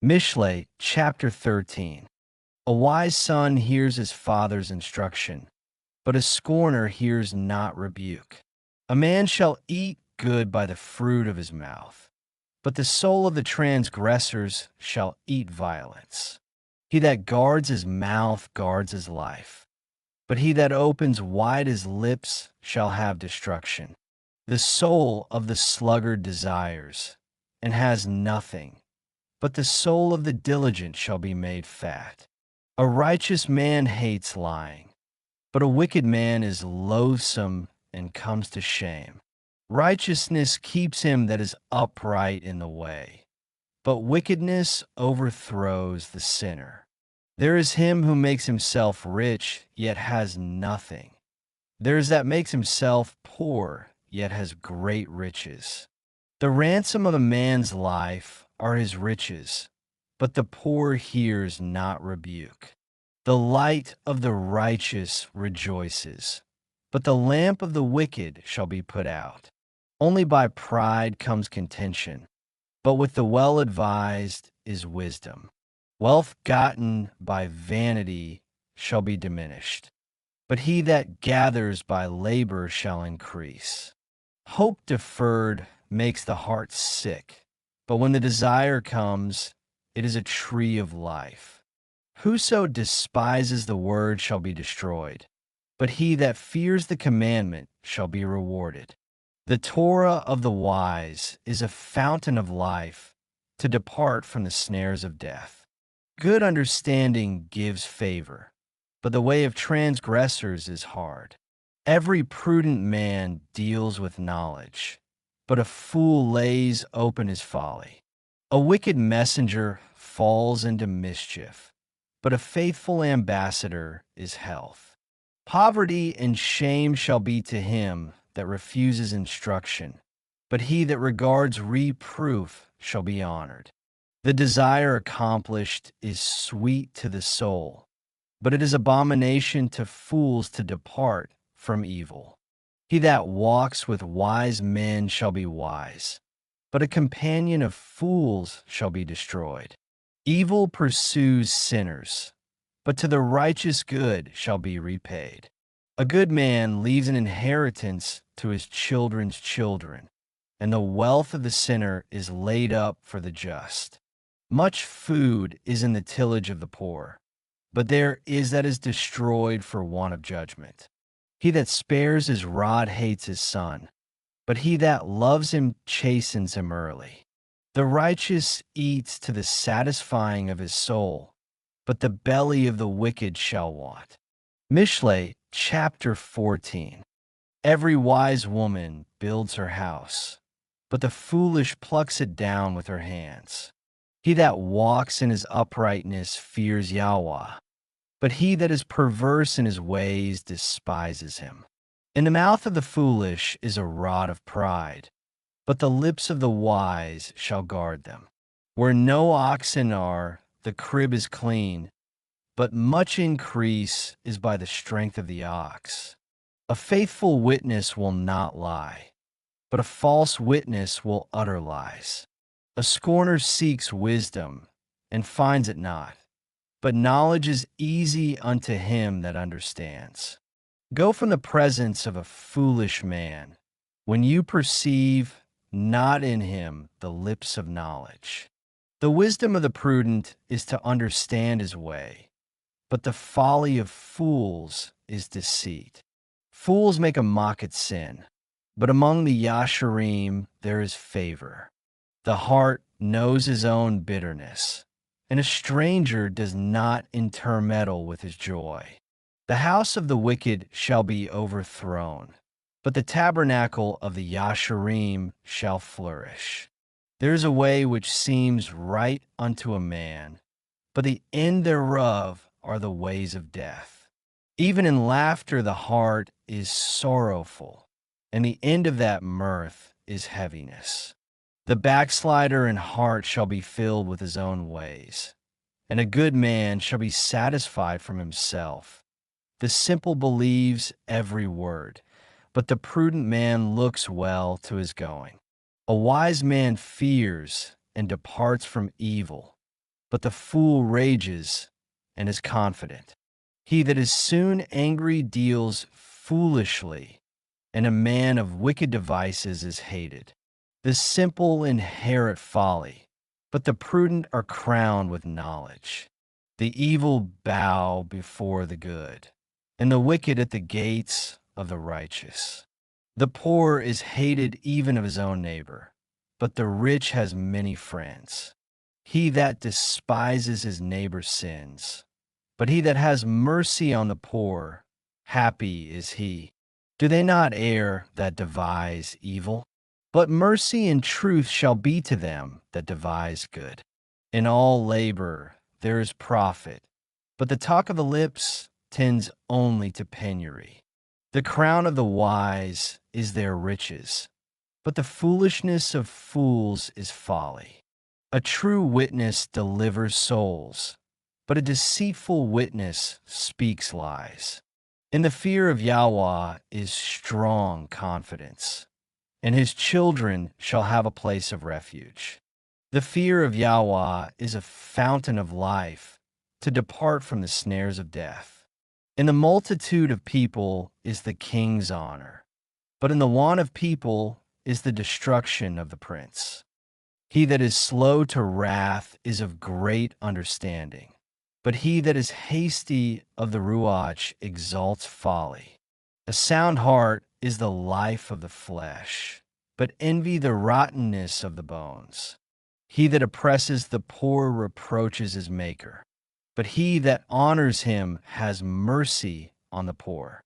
Mishlei, chapter 13. A wise son hears his father's instruction, but a scorner hears not rebuke. A man shall eat good by the fruit of his mouth, but the soul of the transgressors shall eat violence. He that guards his mouth guards his life, but he that opens wide his lips shall have destruction. The soul of the sluggard desires, and has nothing, but the soul of the diligent shall be made fat. A righteous man hates lying, but a wicked man is loathsome and comes to shame. Righteousness keeps him that is upright in the way, but wickedness overthrows the sinner. There is him who makes himself rich, yet has nothing. There is that makes himself poor, yet has great riches. The ransom of a man's life are his riches, but the poor hears not rebuke. The light of the righteous rejoices, but the lamp of the wicked shall be put out. Only by pride comes contention, but with the well-advised is wisdom. Wealth gotten by vanity shall be diminished, but he that gathers by labor shall increase. Hope deferred makes the heart sick, but when the desire comes, it is a tree of life. Whoso despises the word shall be destroyed, but he that fears the commandment shall be rewarded. The Torah of the wise is a fountain of life, to depart from the snares of death. Good understanding gives favor, but the way of transgressors is hard. Every prudent man deals with knowledge, but a fool lays open his folly. A wicked messenger falls into mischief, but a faithful ambassador is health. Poverty and shame shall be to him that refuses instruction, but he that regards reproof shall be honored. The desire accomplished is sweet to the soul, but it is abomination to fools to depart from evil. He that walks with wise men shall be wise, but a companion of fools shall be destroyed. Evil pursues sinners, but to the righteous good shall be repaid. A good man leaves an inheritance to his children's children, and the wealth of the sinner is laid up for the just. Much food is in the tillage of the poor, but there is that is destroyed for want of judgment. He that spares his rod hates his son, but he that loves him chastens him early. The righteous eats to the satisfying of his soul, but the belly of the wicked shall want. Mishlei, chapter 14. Every wise woman builds her house, but the foolish plucks it down with her hands. He that walks in his uprightness fears Yahweh, but he that is perverse in his ways despises him. In the mouth of the foolish is a rod of pride, but the lips of the wise shall guard them. Where no oxen are, the crib is clean, but much increase is by the strength of the ox. A faithful witness will not lie, but a false witness will utter lies. A scorner seeks wisdom and finds it not, but knowledge is easy unto him that understands. Go from the presence of a foolish man, when you perceive not in him the lips of knowledge. The wisdom of the prudent is to understand his way, but the folly of fools is deceit. Fools make a mock at sin, but among the Yasharim there is favor. The heart knows his own bitterness, and a stranger does not intermeddle with his joy. The house of the wicked shall be overthrown, but the tabernacle of the Yasharim shall flourish. There is a way which seems right unto a man, but the end thereof are the ways of death. Even in laughter the heart is sorrowful, and the end of that mirth is heaviness. The backslider in heart shall be filled with his own ways, and a good man shall be satisfied from himself. The simple believes every word, but the prudent man looks well to his going. A wise man fears and departs from evil, but the fool rages and is confident. He that is soon angry deals foolishly, and a man of wicked devices is hated. The simple inherit folly, but the prudent are crowned with knowledge. The evil bow before the good, and the wicked at the gates of the righteous. The poor is hated even of his own neighbor, but the rich has many friends. He that despises his neighbor sins, but he that has mercy on the poor, happy is he. Do they not err that devise evil? But mercy and truth shall be to them that devise good. In all labor there is profit, but the talk of the lips tends only to penury. The crown of the wise is their riches, but the foolishness of fools is folly. A true witness delivers souls, but a deceitful witness speaks lies. In the fear of Yahweh is strong confidence, and his children shall have a place of refuge. The fear of Yahweh is a fountain of life, to depart from the snares of death. In the multitude of people is the king's honor, but in the want of people is the destruction of the prince. He that is slow to wrath is of great understanding, but he that is hasty of the ruach exalts folly. A sound heart is the life of the flesh, but envy the rottenness of the bones. He that oppresses the poor reproaches his maker, but he that honors him has mercy on the poor.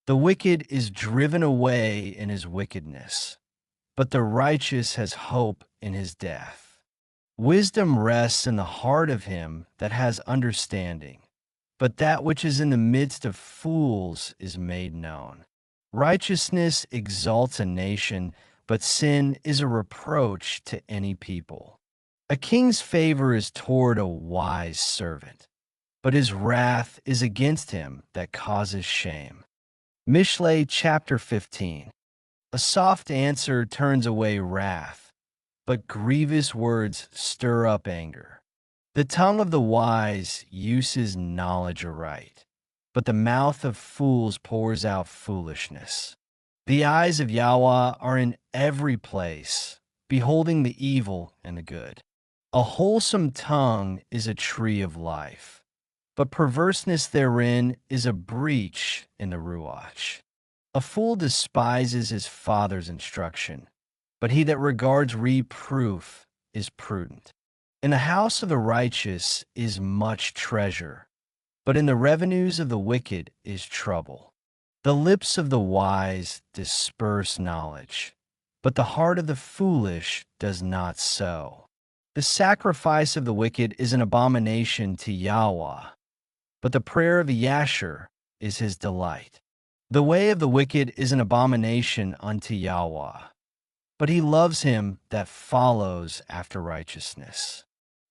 The wicked is driven away in his wickedness, but the righteous has hope in his death. Wisdom rests in the heart of him that has understanding, but that which is in the midst of fools is made known. Righteousness exalts a nation, but sin is a reproach to any people. A king's favor is toward a wise servant, but his wrath is against him that causes shame. Mishlei chapter 15. A soft answer turns away wrath, but grievous words stir up anger. The tongue of the wise uses knowledge aright, but the mouth of fools pours out foolishness. The eyes of Yahweh are in every place, beholding the evil and the good. A wholesome tongue is a tree of life, but perverseness therein is a breach in the ruach. A fool despises his father's instruction, but he that regards reproof is prudent. In the house of the righteous is much treasure, but in the revenues of the wicked is trouble. The lips of the wise disperse knowledge, but the heart of the foolish does not sow. The sacrifice of the wicked is an abomination to Yahweh, but the prayer of the Yasher is his delight. The way of the wicked is an abomination unto Yahweh, but he loves him that follows after righteousness.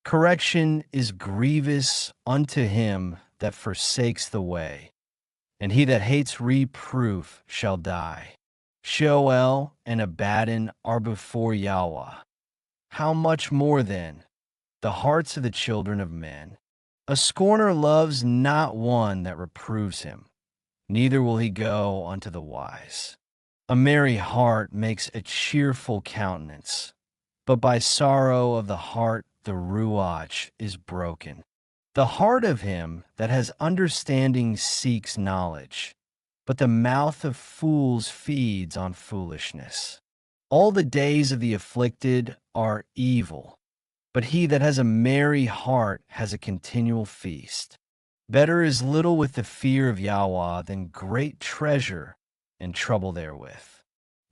Correction is grievous unto him that forsakes the way, and he that hates reproof shall die. Sheol and Abaddon are before Yahweh. How much more then the hearts of the children of men? A scorner loves not one that reproves him, neither will he go unto the wise. A merry heart makes a cheerful countenance, but by sorrow of the heart the ruach is broken. The heart of him that has understanding seeks knowledge, but the mouth of fools feeds on foolishness. All the days of the afflicted are evil, but he that has a merry heart has a continual feast. Better is little with the fear of Yahweh than great treasure and trouble therewith.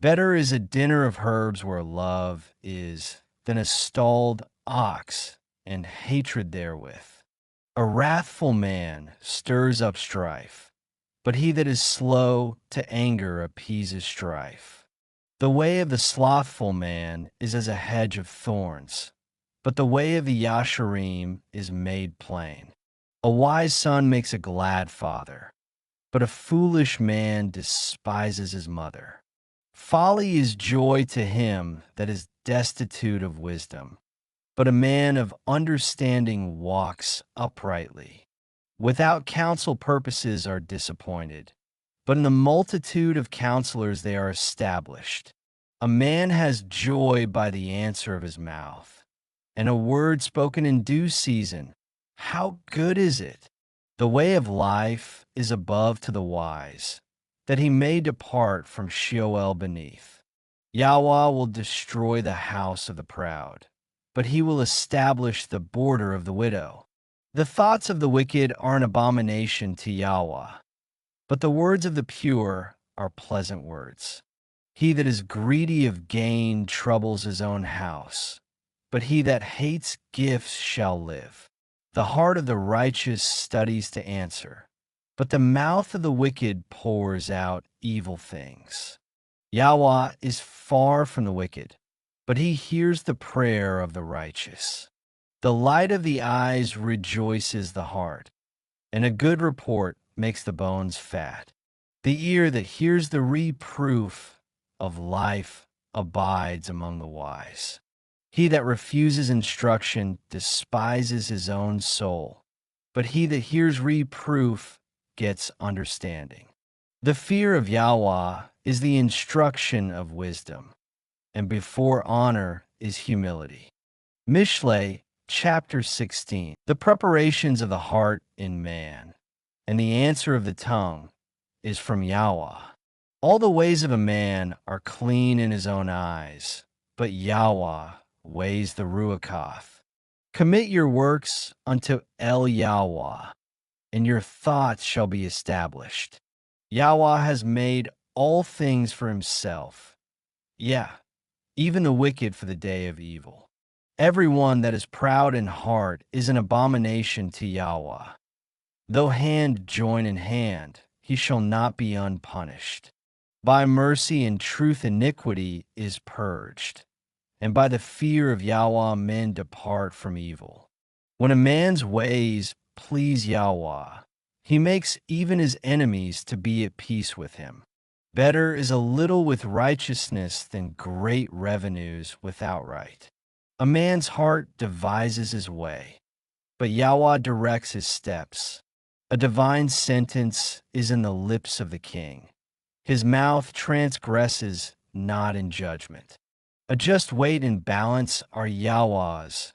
Better is a dinner of herbs where love is than a stalled ox and hatred therewith. A wrathful man stirs up strife, but he that is slow to anger appeases strife. The way of the slothful man is as a hedge of thorns, but the way of the Yasharim is made plain. A wise son makes a glad father, but a foolish man despises his mother. Folly is joy to him that is destitute of wisdom, but a man of understanding walks uprightly. Without counsel purposes are disappointed, but in the multitude of counselors they are established. A man has joy by the answer of his mouth, and a word spoken in due season. How good is it! The way of life is above to the wise, that he may depart from Sheol beneath. Yahweh will destroy the house of the proud, but he will establish the border of the widow. The thoughts of the wicked are an abomination to Yahweh, but the words of the pure are pleasant words. He that is greedy of gain troubles his own house, but he that hates gifts shall live. The heart of the righteous studies to answer, but the mouth of the wicked pours out evil things. Yahweh is far from the wicked, but he hears the prayer of the righteous. The light of the eyes rejoices the heart, and a good report makes the bones fat. The ear that hears the reproof of life abides among the wise. He that refuses instruction despises his own soul, but he that hears reproof gets understanding. The fear of Yahweh is the instruction of wisdom, and before honor is humility. Mishlei, chapter 16. The preparations of the heart in man, and the answer of the tongue is from Yahweh. All the ways of a man are clean in his own eyes, but Yahweh weighs the Ruachoth. Commit your works unto El Yahweh, and your thoughts shall be established. Yahweh has made all things for himself, yeah, even the wicked for the day of evil. Everyone that is proud in heart is an abomination to Yahweh. Though hand join in hand, he shall not be unpunished. By mercy and truth iniquity is purged, and by the fear of Yahweh men depart from evil. When a man's ways please Yahweh, he makes even his enemies to be at peace with him. Better is a little with righteousness than great revenues without right. A man's heart devises his way, but Yahweh directs his steps. A divine sentence is in the lips of the king. His mouth transgresses not in judgment. A just weight and balance are Yahweh's.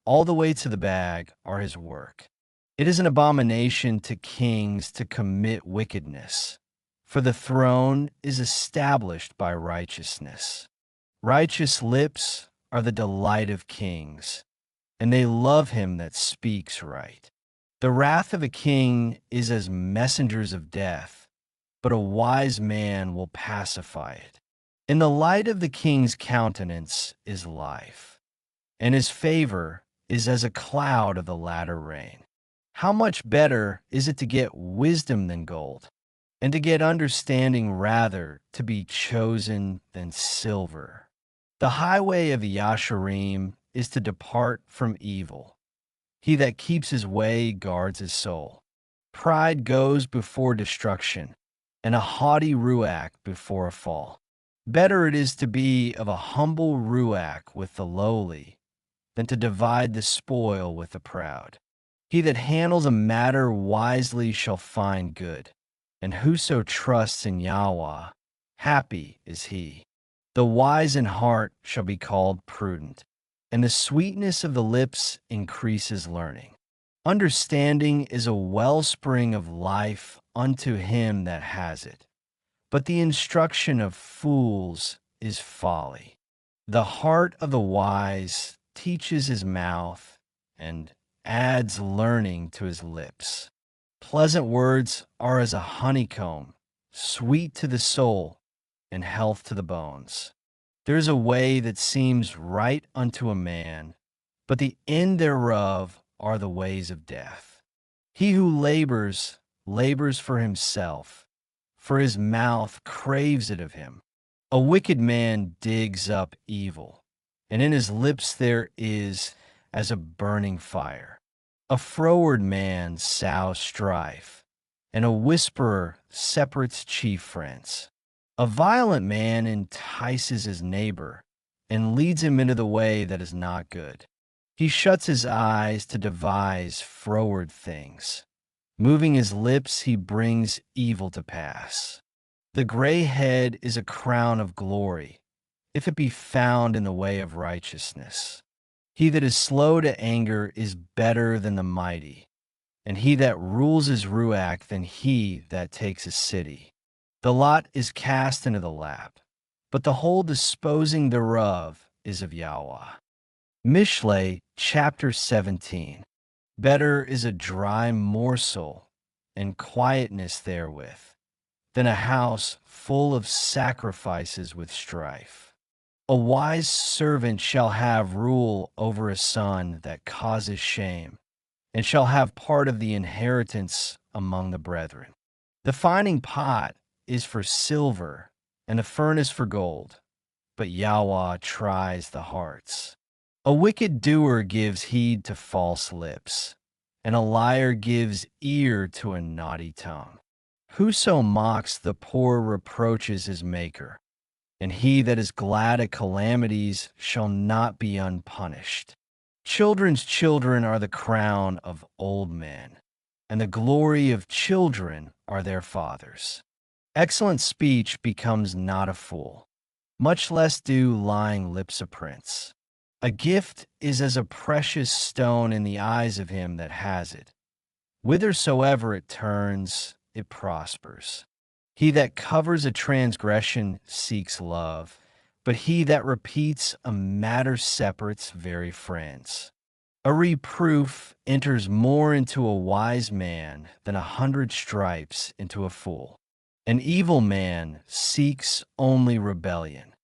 All the weights of the bag are his work. It is an abomination to kings to commit wickedness, for the throne is established by righteousness. Righteous lips are the delight of kings, and they love him that speaks right. The wrath of a king is as messengers of death, but a wise man will pacify it. In the light of the king's countenance is life, and his favor is as a cloud of the latter rain. How much better is it to get wisdom than gold, and to get understanding rather to be chosen than silver. The highway of Yasharim is to depart from evil. He that keeps his way guards his soul. Pride goes before destruction, and a haughty ruach before a fall. Better it is to be of a humble ruach with the lowly than to divide the spoil with the proud. He that handles a matter wisely shall find good, and whoso trusts in Yahweh, happy is he. The wise in heart shall be called prudent, and the sweetness of the lips increases learning. Understanding is a wellspring of life unto him that has it, but the instruction of fools is folly. The heart of the wise teaches his mouth, and adds learning to his lips. Pleasant words are as a honeycomb, sweet to the soul, and health to the bones. There is a way that seems right unto a man, but the end thereof are the ways of death. He who labors, labors for himself, for his mouth craves it of him. A wicked man digs up evil, and in his lips there is as a burning fire. A froward man sows strife, and a whisperer separates chief friends. A violent man entices his neighbor, and leads him into the way that is not good. He shuts his eyes to devise froward things. Moving his lips, he brings evil to pass. The gray head is a crown of glory, if it be found in the way of righteousness. He that is slow to anger is better than the mighty, and he that rules his ruach than he that takes a city. The lot is cast into the lap, but the whole disposing thereof is of Yahweh. Mishlei chapter 17. Better is a dry morsel and quietness therewith than a house full of sacrifices with strife. A wise servant shall have rule over a son that causes shame, and shall have part of the inheritance among the brethren. The fining pot is for silver, and the furnace for gold, but Yahweh tries the hearts. A wicked doer gives heed to false lips, and a liar gives ear to a naughty tongue. Whoso mocks the poor reproaches his maker, and he that is glad at calamities shall not be unpunished. Children's children are the crown of old men, and the glory of children are their fathers. Excellent speech becomes not a fool, much less do lying lips a prince. A gift is as a precious stone in the eyes of him that has it. Whithersoever it turns, it prospers. He that covers a transgression seeks love, but he that repeats a matter separates very friends. A reproof enters more into a wise man than 100 stripes into a fool. An evil man seeks only rebellion.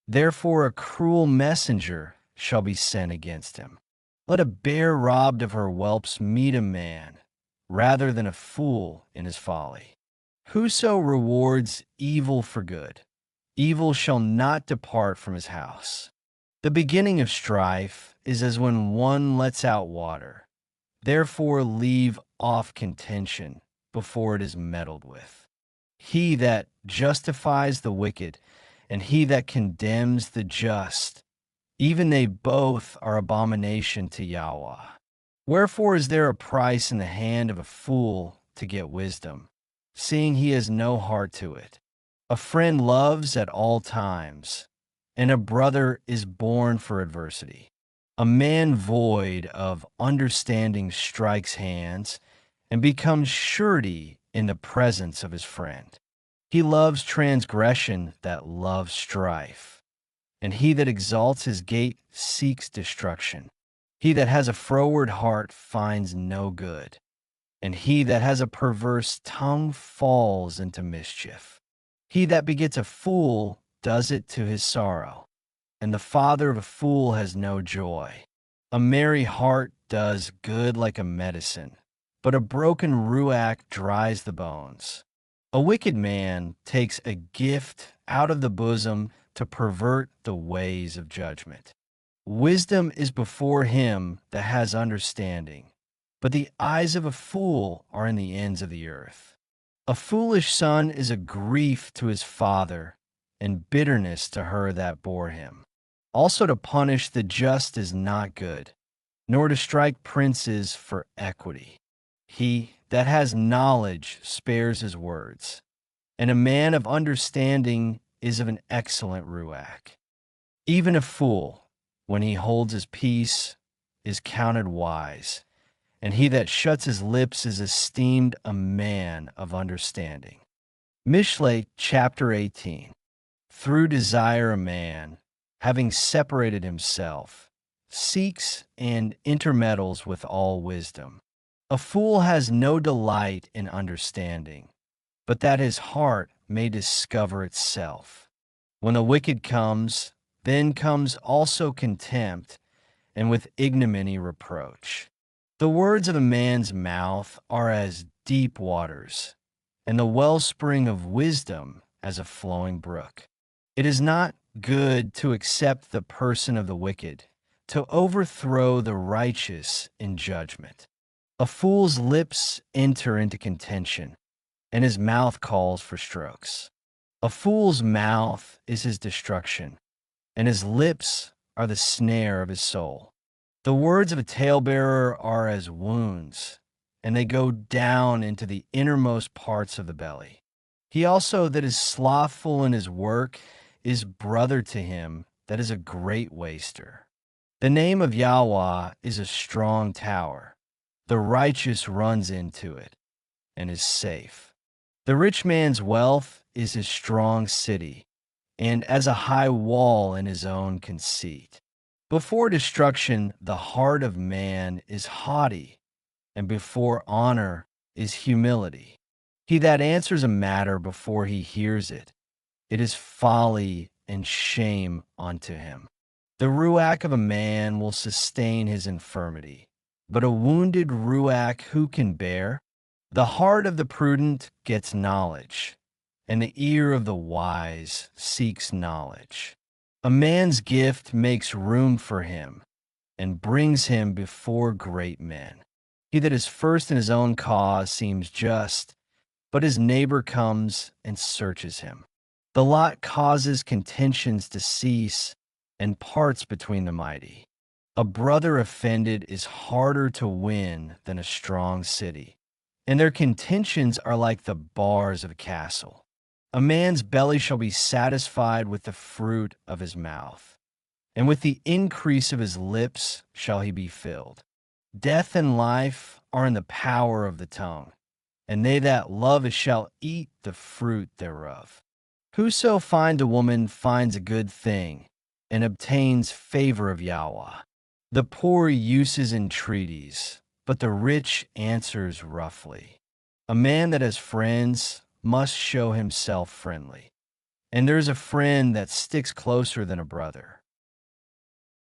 Therefore a cruel messenger shall be sent against him. Let a bear robbed of her whelps meet a man, rather than a fool in his folly. Whoso rewards evil for good, evil shall not depart from his house. The beginning of strife is as when one lets out water. Therefore leave off contention before it is meddled with. He that justifies the wicked, and he that condemns the just, even they both are abomination to Yahweh. Wherefore is there a price in the hand of a fool to get wisdom, seeing he has no heart to it? A friend loves at all times, and a brother is born for adversity. A man void of understanding strikes hands, and becomes surety in the presence of his friend. He loves transgression that loves strife, and he that exalts his gate seeks destruction. He that has a froward heart finds no good, and he that has a perverse tongue falls into mischief. He that begets a fool does it to his sorrow, and the father of a fool has no joy. A merry heart does good like a medicine, but a broken ruach dries the bones. A wicked man takes a gift out of the bosom to pervert the ways of judgment. Wisdom is before him that has understanding, but the eyes of a fool are in the ends of the earth. A foolish son is a grief to his father, and bitterness to her that bore him. Also to punish the just is not good, nor to strike princes for equity. He that has knowledge spares his words, and a man of understanding is of an excellent ruach. Even a fool, when he holds his peace, is counted wise, and he that shuts his lips is esteemed a man of understanding. Mishlei chapter 18. Through desire a man, having separated himself, seeks and intermeddles with all wisdom. A fool has no delight in understanding, but that his heart may discover itself. When the wicked comes, then comes also contempt, and with ignominy reproach. The words of a man's mouth are as deep waters, and the wellspring of wisdom as a flowing brook. It is not good to accept the person of the wicked, to overthrow the righteous in judgment. A fool's lips enter into contention, and his mouth calls for strokes. A fool's mouth is his destruction, and his lips are the snare of his soul. The words of a talebearer are as wounds, and they go down into the innermost parts of the belly. He also that is slothful in his work is brother to him that is a great waster. The name of Yahweh is a strong tower. The righteous runs into it and is safe. The rich man's wealth is his strong city, and as a high wall in his own conceit. Before destruction, the heart of man is haughty, and before honor is humility. He that answers a matter before he hears it, it is folly and shame unto him. The ruach of a man will sustain his infirmity, but a wounded ruach who can bear? The heart of the prudent gets knowledge, and the ear of the wise seeks knowledge. A man's gift makes room for him, and brings him before great men. He that is first in his own cause seems just, but his neighbor comes and searches him. The lot causes contentions to cease, and parts between the mighty. A brother offended is harder to win than a strong city, and their contentions are like the bars of a castle. A man's belly shall be satisfied with the fruit of his mouth, and with the increase of his lips shall he be filled. Death and life are in the power of the tongue, and they that love it shall eat the fruit thereof. Whoso finds a woman finds a good thing, and obtains favor of Yahweh. The poor uses entreaties, but the rich answers roughly. A man that has friends must show himself friendly, and there is a friend that sticks closer than a brother.